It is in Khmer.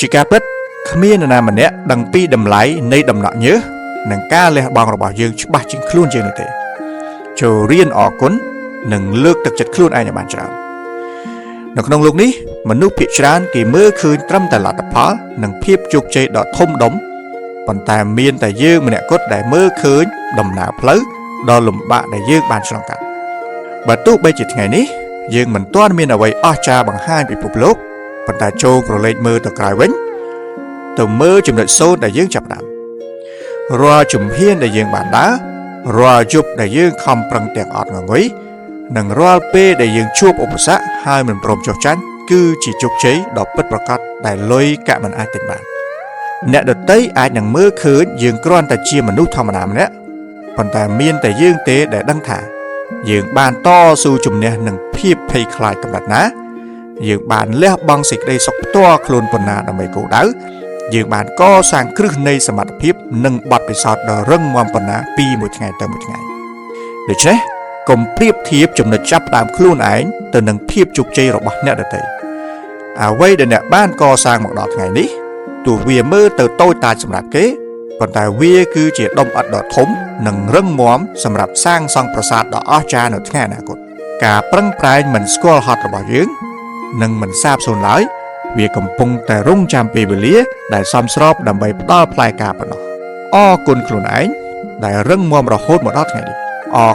ជាការពិតគ្មាននរណាម្នាក់ដឹងពីតម្លៃនៃដំណក់ញើសនិងការលះបង់របស់យើងច្បាស់ជាងខ្លួនយើងនោះទេចូលរៀនអរគុណនិងលើកទឹកចិត្តខ្លួនឯងឲ្យបានច្រើននៅក្នុងលោកនេះមនុស្សភាគច្រើនគេមើលឃើញត្រឹមតែលទ្ធផលនិងភាពជោគជ័យដ៏ធំដុំប៉ុន្តែមានតែយើងម្នាក់គត់ដែលមើលឃើញដំណើរផ្លូវដ៏លំបាកដែលយើងបានឆ្លងកាត់បើទោះបីជាថ្ងៃនេះយើងមិនទាន់មានអ្វីអស្ចារ្យបង្ហាញពិភពលោកប៉ុន្តែចូលក្រឡេកមើលទៅក្រោយវិញទៅមើលចំណុចសូន្យដែលយើងចាប់ផ្ដើមរាល់ជំហានដែលយើងបានដើររាល់យប់ដែលយើងខំប្រឹងទាំងអត់ងងុយនិងរាល់ពេលដែលយើងជួបឧបសគ្គហើយមិនព្រមចុះចាញ់គឺជាជោគជ័យដ៏ពិតប្រាកដដែលលុយកាក់មិនអាចទិញបានអ្នកដទៃអាចនឹងមើលឃើញយើងគ្រាន់តែជាមនុស្សធម្មតាម្នាក់ប៉ុន្តែមានតែយើងទេដែលដឹងថាយើងបានតស៊ូជំនះនឹងភាពភ័យខ្លាចកម្រិតណាយើងបានលះបង់សេចក្តីសុខផ្ទាល់ខ្លួនប៉ុណ្ណាដើម្បីគោលដៅយើងបានកសាងគ្រឹះនៃសមត្ថភាពនិងបទពិសោធន៍ដ៏រឹងមាំប៉ុណ្ណាពីមួយថ្ងៃទៅមួយថ្ងៃដូច្នេះកុំប្រៀបធៀបចំណុចចាប់ផ្ដើមខ្លួនឯងទៅនឹងភាពជោគជ័យរបស់អ្នកដទៃអ្វីដែលអ្នកបានកសាងមកដល់ថ្ងៃនេះទោះវាមើលទៅតូចតាចសម្រាប់គេប៉ុន្តែវាគឺជាដុំឥដ្ឋដ៏ធំនិងរឹងមាំសម្រាប់សាងសង់ប្រាសាទដ៏អស្ចារ្យនៅថ្ងៃអនាគតការប្រឹងប្រែងមិនស្គាល់ហត់របស់យើងនឹងមិនសាបសូន្យឡើយវាកំពុងតែរង់ចាំពេលវេលាដែលសមស្របដើម្បីផ្ដល់ផ្លែការប៉ុណ្ណោះអរគុណខ្លួនឯងដែលរឹងមាំរហូតមកដល់ថ្ងៃនេះអរ